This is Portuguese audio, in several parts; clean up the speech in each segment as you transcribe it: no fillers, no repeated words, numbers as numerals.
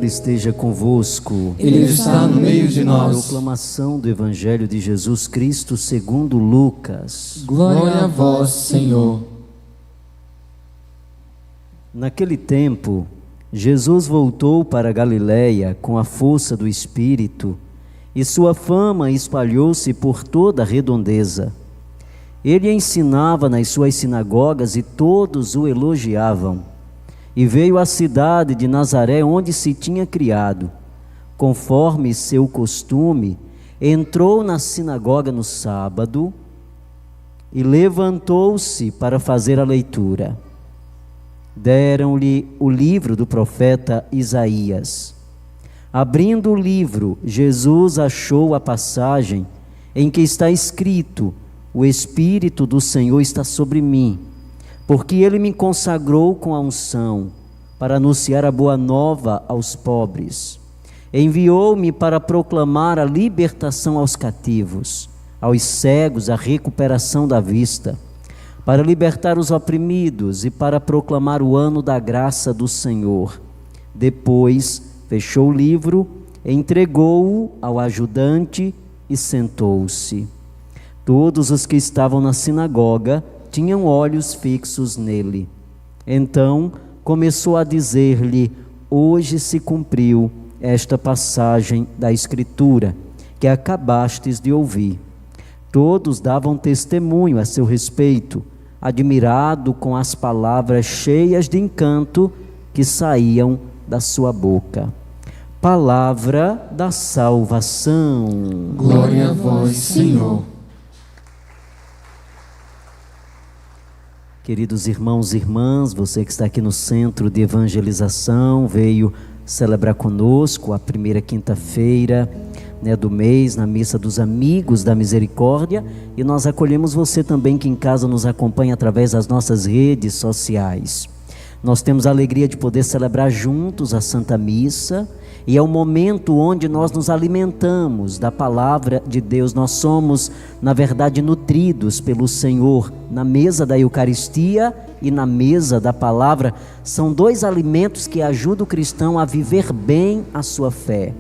Esteja convosco. Ele está no meio de nós. Proclamação do Evangelho de Jesus Cristo segundo Lucas. Glória a vós, Senhor. Naquele tempo, Jesus voltou para Galiléia com a força do Espírito, e sua fama espalhou-se por toda a redondeza. Ele ensinava nas suas sinagogas e todos o elogiavam. E veio à cidade de Nazaré, onde se tinha criado. Conforme seu costume, entrou na sinagoga no sábado e levantou-se para fazer a leitura. Deram-lhe o livro do profeta Isaías. Abrindo o livro, Jesus achou a passagem em que está escrito: O Espírito do Senhor está sobre mim, porque Ele me consagrou com a unção para anunciar a boa nova aos pobres. Enviou-me para proclamar a libertação aos cativos, aos cegos a recuperação da vista, para libertar os oprimidos e para proclamar o ano da graça do Senhor. Depois fechou o livro, entregou-o ao ajudante e sentou-se. Todos os que estavam na sinagoga tinham olhos fixos nele. Então começou a dizer-lhe: hoje se cumpriu esta passagem da Escritura que acabastes de ouvir. Todos davam testemunho a seu respeito, admirado com as palavras cheias de encanto que saíam da sua boca. Palavra da salvação. Glória a vós, Senhor. Queridos irmãos e irmãs, você que está aqui no Centro de Evangelização, veio celebrar conosco a primeira quinta-feira do mês, na Missa dos Amigos da Misericórdia, e nós acolhemos você também que em casa nos acompanha através das nossas redes sociais. Nós temos a alegria de poder celebrar juntos a Santa Missa, e é o momento onde nós nos alimentamos da palavra de Deus. Nós somos, na verdade, nutridos pelo Senhor na mesa da Eucaristia e na mesa da palavra. São dois alimentos que ajudam o cristão a viver bem a sua fé.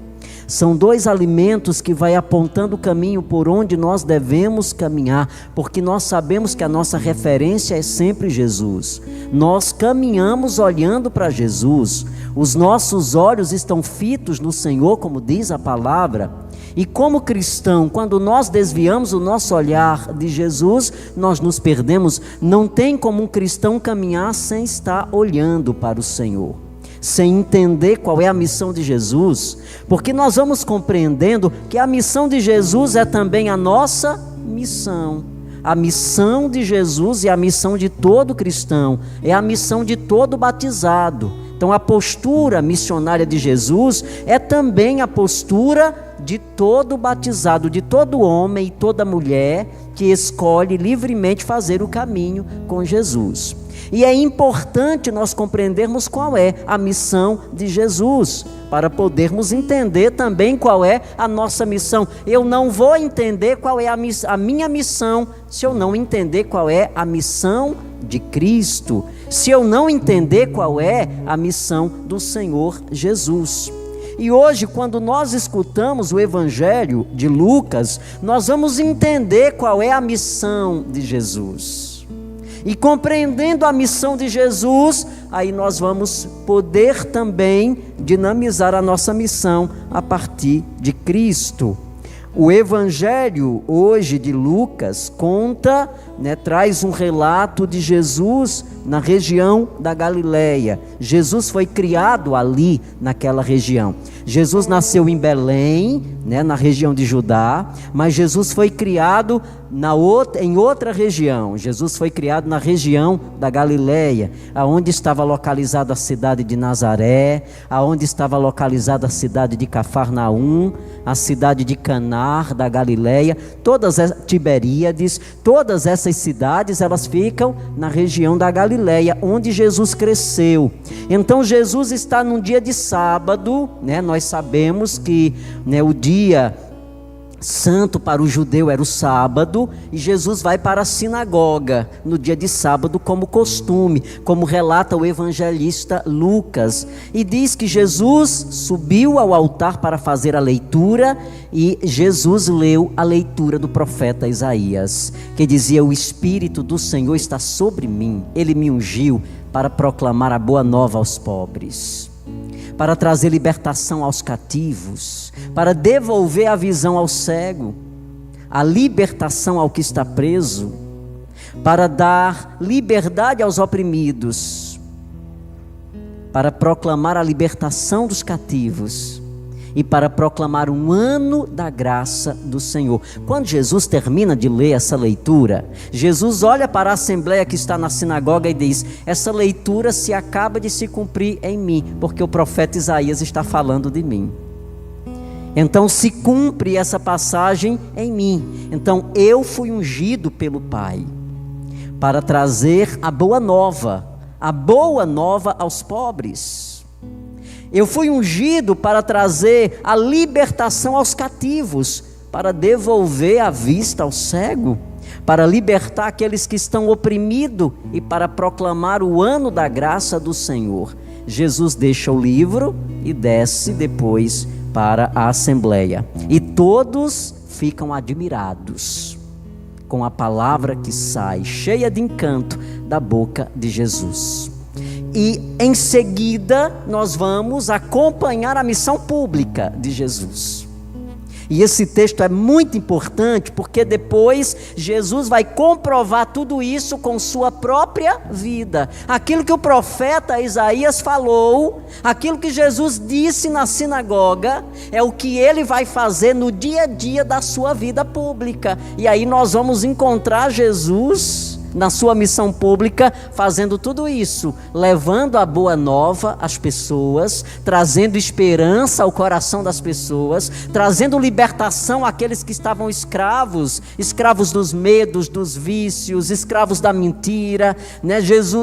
São dois alimentos que vai apontando o caminho por onde nós devemos caminhar, porque nós sabemos que a nossa referência é sempre Jesus. Nós caminhamos olhando para Jesus, os nossos olhos estão fitos no Senhor, como diz a palavra. E como cristão, quando nós desviamos o nosso olhar de Jesus, nós nos perdemos. Não tem como um cristão caminhar sem estar olhando para o Senhor, sem entender qual é a missão de Jesus, porque nós vamos compreendendo que a missão de Jesus é também a nossa missão. A missão de Jesus e a missão de todo cristão, é a missão de todo batizado. Então a postura missionária de Jesus é também a postura de todo batizado, de todo homem e toda mulher que escolhe livremente fazer o caminho com Jesus. E é importante nós compreendermos qual é a missão de Jesus, para podermos entender também qual é a nossa missão. Eu não vou entender qual é a minha missão se eu não entender qual é a missão de Cristo, se eu não entender qual é a missão do Senhor Jesus. E hoje, quando nós escutamos o Evangelho de Lucas, nós vamos entender qual é a missão de Jesus. E compreendendo a missão de Jesus, aí nós vamos poder também dinamizar a nossa missão a partir de Cristo. O Evangelho hoje de Lucas conta, traz um relato de Jesus na região da Galileia. Jesus foi criado ali, naquela região. Jesus nasceu em Belém, na região de Judá, mas Jesus foi criado em outra região. Jesus foi criado na região da Galileia, aonde estava localizada a cidade de Nazaré, aonde estava localizada a cidade de Cafarnaum, a cidade de Caná da Galileia, Tiberíades, todas essas cidades, elas ficam na região da Galileia, onde Jesus cresceu. Então Jesus está num dia de sábado, nós sabemos que o dia santo para o judeu era o sábado, e Jesus vai para a sinagoga no dia de sábado, como costume, como relata o evangelista Lucas, e diz que Jesus subiu ao altar para fazer a leitura, e Jesus leu a leitura do profeta Isaías, que dizia: o Espírito do Senhor está sobre mim, Ele me ungiu para proclamar a boa nova aos pobres, para trazer libertação aos cativos, para devolver a visão ao cego, a libertação ao que está preso, para dar liberdade aos oprimidos, para proclamar a libertação dos cativos e para proclamar um ano da graça do Senhor. Quando Jesus termina de ler essa leitura, Jesus olha para a assembleia que está na sinagoga e diz: essa leitura se acaba de se cumprir em mim, porque o profeta Isaías está falando de mim. Então se cumpre essa passagem em mim. Então eu fui ungido pelo Pai para trazer a boa nova aos pobres. Eu fui ungido para trazer a libertação aos cativos, para devolver a vista ao cego, para libertar aqueles que estão oprimidos e para proclamar o ano da graça do Senhor. Jesus deixa o livro e desce depois para a assembleia, e todos ficam admirados com a palavra que sai, cheia de encanto, da boca de Jesus. E em seguida nós vamos acompanhar a missão pública de Jesus. E esse texto é muito importante, porque depois Jesus vai comprovar tudo isso com sua própria vida. Aquilo que o profeta Isaías falou, aquilo que Jesus disse na sinagoga, é o que ele vai fazer no dia a dia da sua vida pública. E aí nós vamos encontrar Jesus na sua missão pública, fazendo tudo isso, levando a boa nova às pessoas, trazendo esperança ao coração das pessoas, trazendo libertação àqueles que estavam escravos dos medos, dos vícios, escravos da mentira,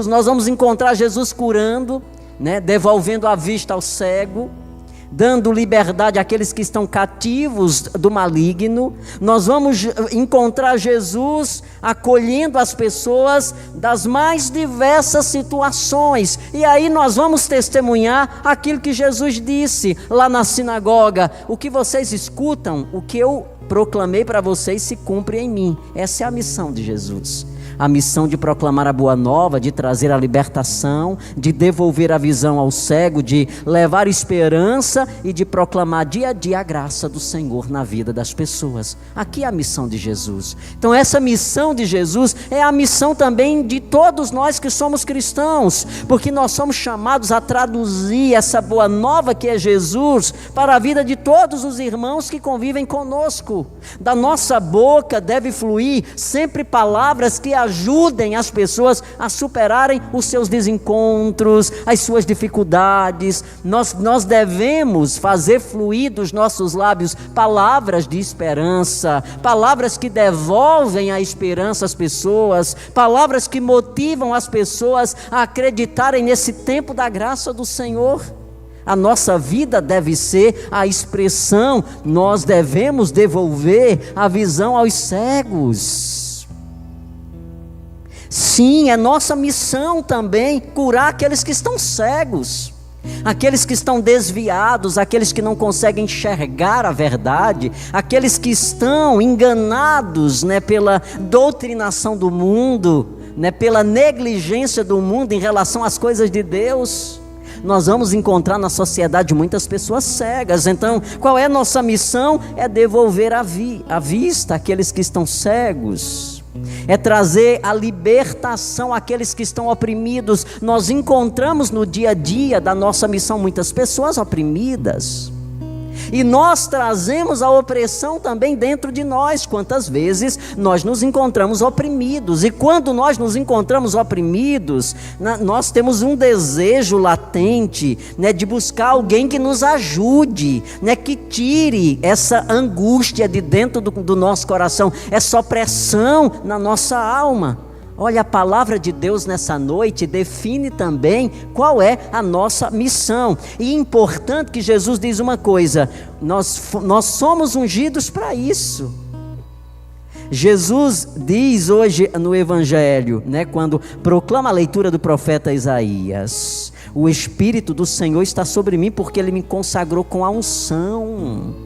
nós vamos encontrar Jesus curando, devolvendo a vista ao cego, dando liberdade àqueles que estão cativos do maligno. Nós vamos encontrar Jesus acolhendo as pessoas das mais diversas situações, e aí nós vamos testemunhar aquilo que Jesus disse lá na sinagoga: o que vocês escutam, o que eu proclamei para vocês se cumpre em mim. Essa é a missão de Jesus. A missão de proclamar a boa nova, de trazer a libertação, de devolver a visão ao cego, de levar esperança e de proclamar dia a dia a graça do Senhor na vida das pessoas. Aqui é a missão de Jesus. Então essa missão de Jesus é a missão também de todos nós que somos cristãos, porque nós somos chamados a traduzir essa boa nova que é Jesus para a vida de todos os irmãos que convivem conosco. Da nossa boca deve fluir sempre palavras que ajudem as pessoas a superarem os seus desencontros, as suas dificuldades. Nós devemos fazer fluir dos nossos lábios palavras de esperança, palavras que devolvem a esperança às pessoas, palavras que motivam as pessoas a acreditarem nesse tempo da graça do Senhor. A nossa vida deve ser a expressão, nós devemos devolver a visão aos cegos. Sim, é nossa missão também curar aqueles que estão cegos, aqueles que estão desviados, aqueles que não conseguem enxergar a verdade, aqueles que estão enganados, pela doutrinação do mundo, pela negligência do mundo em relação às coisas de Deus. Nós vamos encontrar na sociedade muitas pessoas cegas. Então, qual é a nossa missão? É devolver a vista àqueles que estão cegos. é trazer a libertação àqueles que estão oprimidos. Nós encontramos no dia a dia da nossa missão muitas pessoas oprimidas, e nós trazemos a opressão também dentro de nós. Quantas vezes nós nos encontramos oprimidos, e quando nós nos encontramos oprimidos, nós temos um desejo latente, de buscar alguém que nos ajude, que tire essa angústia de dentro do nosso coração, essa opressão na nossa alma. Olha, a palavra de Deus nessa noite define também qual é a nossa missão. E é importante que Jesus diz uma coisa: nós somos ungidos para isso. Jesus diz hoje no Evangelho, quando proclama a leitura do profeta Isaías: o Espírito do Senhor está sobre mim, porque Ele me consagrou com a unção.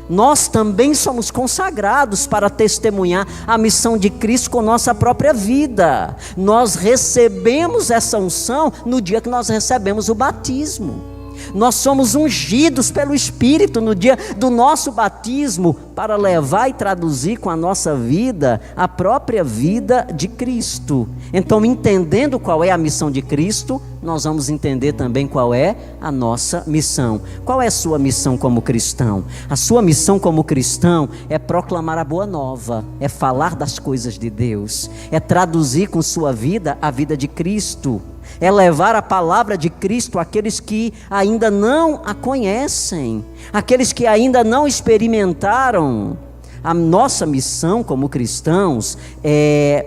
Nós também somos consagrados para testemunhar a missão de Cristo com nossa própria vida. Nós recebemos essa unção no dia que nós recebemos o batismo. Nós somos ungidos pelo Espírito no dia do nosso batismo, para levar e traduzir com a nossa vida a própria vida de Cristo. Então, entendendo qual é a missão de Cristo, nós vamos entender também qual é a nossa missão. Qual é a sua missão como cristão? A sua missão como cristão é proclamar a boa nova, é falar das coisas de Deus, é traduzir com sua vida a vida de Cristo, é levar a palavra de Cristo àqueles que ainda não a conhecem, aqueles que ainda não experimentaram. A nossa missão como cristãos é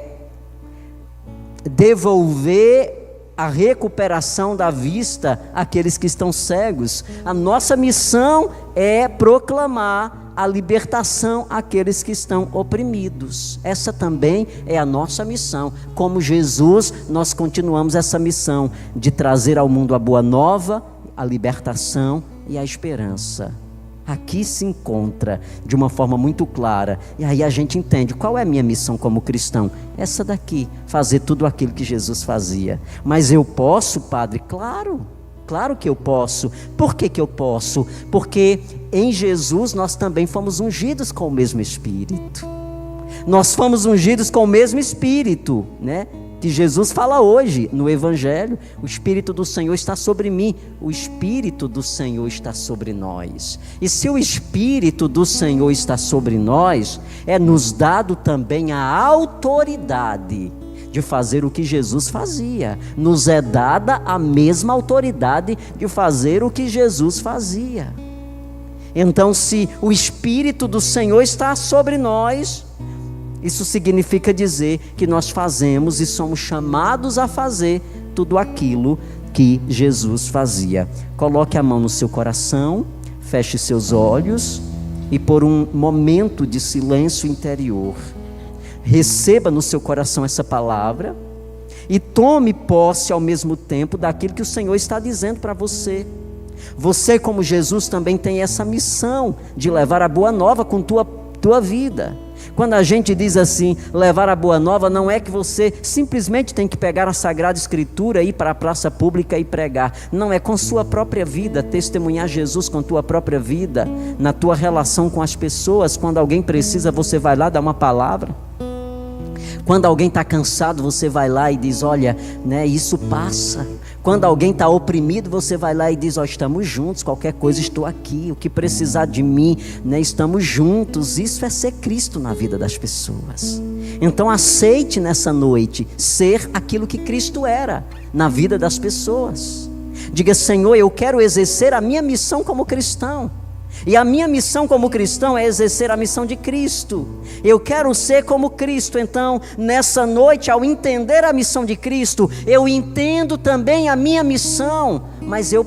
devolver a recuperação da vista àqueles que estão cegos. A nossa missão é proclamar a libertação àqueles que estão oprimidos. Essa também é a nossa missão. Como Jesus, nós continuamos essa missão de trazer ao mundo a boa nova, a libertação e a esperança. Aqui se encontra de uma forma muito clara, e aí a gente entende qual é a minha missão como cristão. Essa daqui, fazer tudo aquilo que Jesus fazia. Mas eu posso, Padre? Claro que eu posso. Por que eu posso? Porque em Jesus nós também fomos ungidos com o mesmo Espírito. Nós fomos ungidos com o mesmo Espírito, que Jesus fala hoje no Evangelho: o Espírito do Senhor está sobre mim. O Espírito do Senhor está sobre nós. E se o Espírito do Senhor está sobre nós, é nos dado também a autoridade de fazer o que Jesus fazia. Nos é dada a mesma autoridade de fazer o que Jesus fazia. Então, se o Espírito do Senhor está sobre nós, isso significa dizer que nós fazemos e somos chamados a fazer tudo aquilo que Jesus fazia. Coloque a mão no seu coração, feche seus olhos e por um momento de silêncio interior, receba no seu coração essa palavra e tome posse ao mesmo tempo daquilo que o Senhor está dizendo para você. Você, como Jesus, também tem essa missão de levar a boa nova com tua vida. Quando a gente diz assim, levar a boa nova, não é que você simplesmente tem que pegar a Sagrada Escritura, ir para a praça pública e pregar. Não, é com sua própria vida, testemunhar Jesus com tua própria vida, na tua relação com as pessoas. Quando alguém precisa, você vai lá dar uma palavra. Quando alguém está cansado, você vai lá e diz: olha, isso passa. Quando alguém está oprimido, você vai lá e diz: estamos juntos, qualquer coisa estou aqui, o que precisar de mim, estamos juntos. Isso é ser Cristo na vida das pessoas. Então aceite nessa noite ser aquilo que Cristo era na vida das pessoas. Diga: Senhor, eu quero exercer a minha missão como cristão. E a minha missão como cristão é exercer a missão de Cristo. Eu quero ser como Cristo. Então, nessa noite, ao entender a missão de Cristo, eu entendo também a minha missão. Mas eu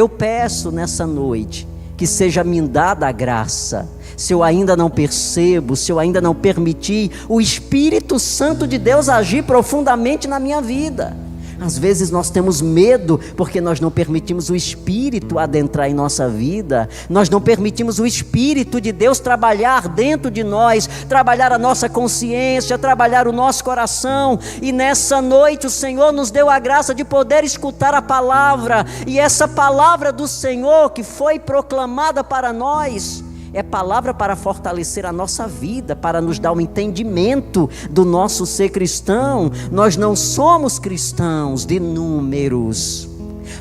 peço nessa noite que seja me dada a graça. Se eu ainda não percebo, se eu ainda não permitir o Espírito Santo de Deus agir profundamente na minha vida. Às vezes nós temos medo porque nós não permitimos o Espírito adentrar em nossa vida. Nós não permitimos o Espírito de Deus trabalhar dentro de nós, trabalhar a nossa consciência, trabalhar o nosso coração. E nessa noite o Senhor nos deu a graça de poder escutar a palavra. E essa palavra do Senhor que foi proclamada para nós, é palavra para fortalecer a nossa vida, para nos dar um entendimento do nosso ser cristão. Nós não somos cristãos de números.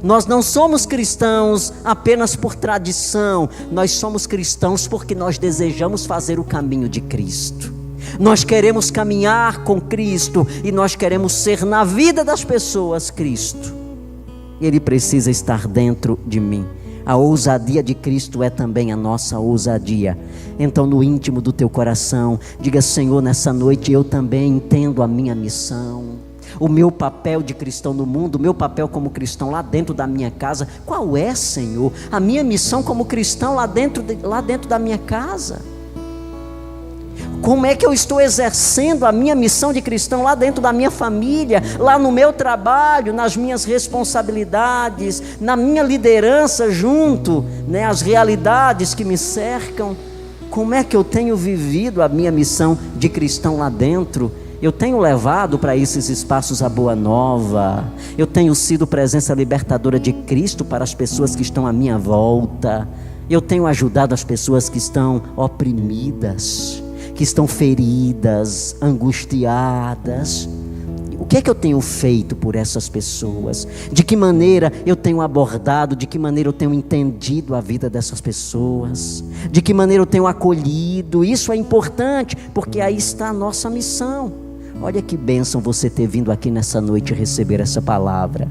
Nós não somos cristãos apenas por tradição. Nós somos cristãos porque nós desejamos fazer o caminho de Cristo. Nós queremos caminhar com Cristo e nós queremos ser na vida das pessoas Cristo. Ele precisa estar dentro de mim. A ousadia de Cristo é também a nossa ousadia. Então, no íntimo do teu coração, diga: Senhor, nessa noite eu também entendo a minha missão, o meu papel de cristão no mundo, o meu papel como cristão lá dentro da minha casa. Qual é, Senhor, a minha missão como cristão lá dentro da minha casa? Como é que eu estou exercendo a minha missão de cristão lá dentro da minha família, lá no meu trabalho, nas minhas responsabilidades, na minha liderança junto, às realidades que me cercam? Como é que eu tenho vivido a minha missão de cristão lá dentro? Eu tenho levado para esses espaços a boa nova? Eu tenho sido presença libertadora de Cristo para as pessoas que estão à minha volta? Eu tenho ajudado as pessoas que estão oprimidas, que estão feridas, angustiadas? O que é que eu tenho feito por essas pessoas? De que maneira eu tenho abordado, de que maneira eu tenho entendido a vida dessas pessoas? De que maneira eu tenho acolhido? Isso é importante, porque aí está a nossa missão. Olha que bênção você ter vindo aqui nessa noite receber essa palavra.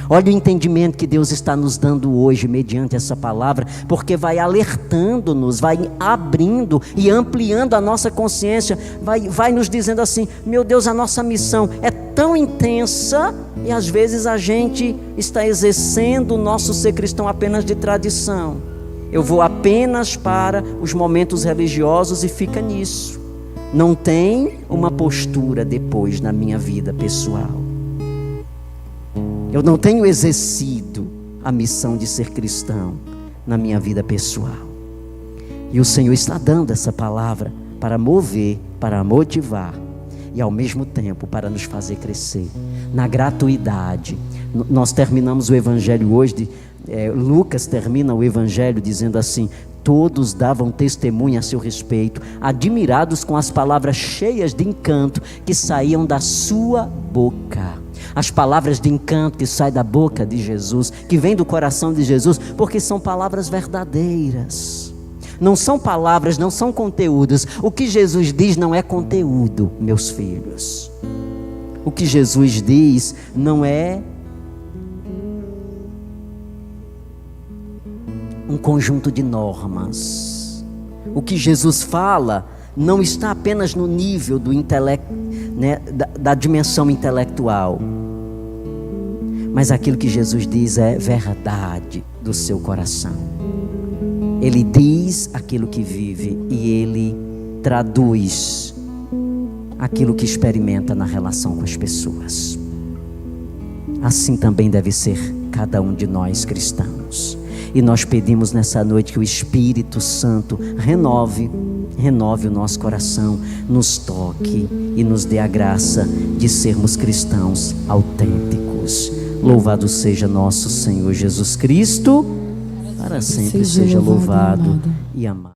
Olha o entendimento que Deus está nos dando hoje mediante essa palavra, porque vai alertando-nos, vai abrindo e ampliando a nossa consciência, vai nos dizendo assim: meu Deus, a nossa missão é tão intensa e às vezes a gente está exercendo o nosso ser cristão apenas de tradição. Eu vou apenas para os momentos religiosos e fica nisso. Não tem uma postura depois na minha vida pessoal. Eu não tenho exercido a missão de ser cristão na minha vida pessoal. E o Senhor está dando essa palavra para mover, para motivar e ao mesmo tempo para nos fazer crescer na gratuidade. Nós terminamos o Evangelho hoje, Lucas termina o Evangelho dizendo assim: todos davam testemunho a seu respeito, admirados com as palavras cheias de encanto que saíam da sua boca. As palavras de encanto que saem da boca de Jesus, que vem do coração de Jesus, porque são palavras verdadeiras. Não são palavras, não são conteúdos. O que Jesus diz não é conteúdo, meus filhos. O que Jesus diz não é um conjunto de normas. O que Jesus fala não está apenas no nível do intelecto, da dimensão intelectual, mas aquilo que Jesus diz é verdade do seu coração. Ele diz aquilo que vive e ele traduz aquilo que experimenta na relação com as pessoas. Assim também deve ser cada um de nós cristãos. E nós pedimos nessa noite que o Espírito Santo renove o nosso coração, nos toque e nos dê a graça de sermos cristãos autênticos. Louvado seja nosso Senhor Jesus Cristo, para sempre seja louvado e amado.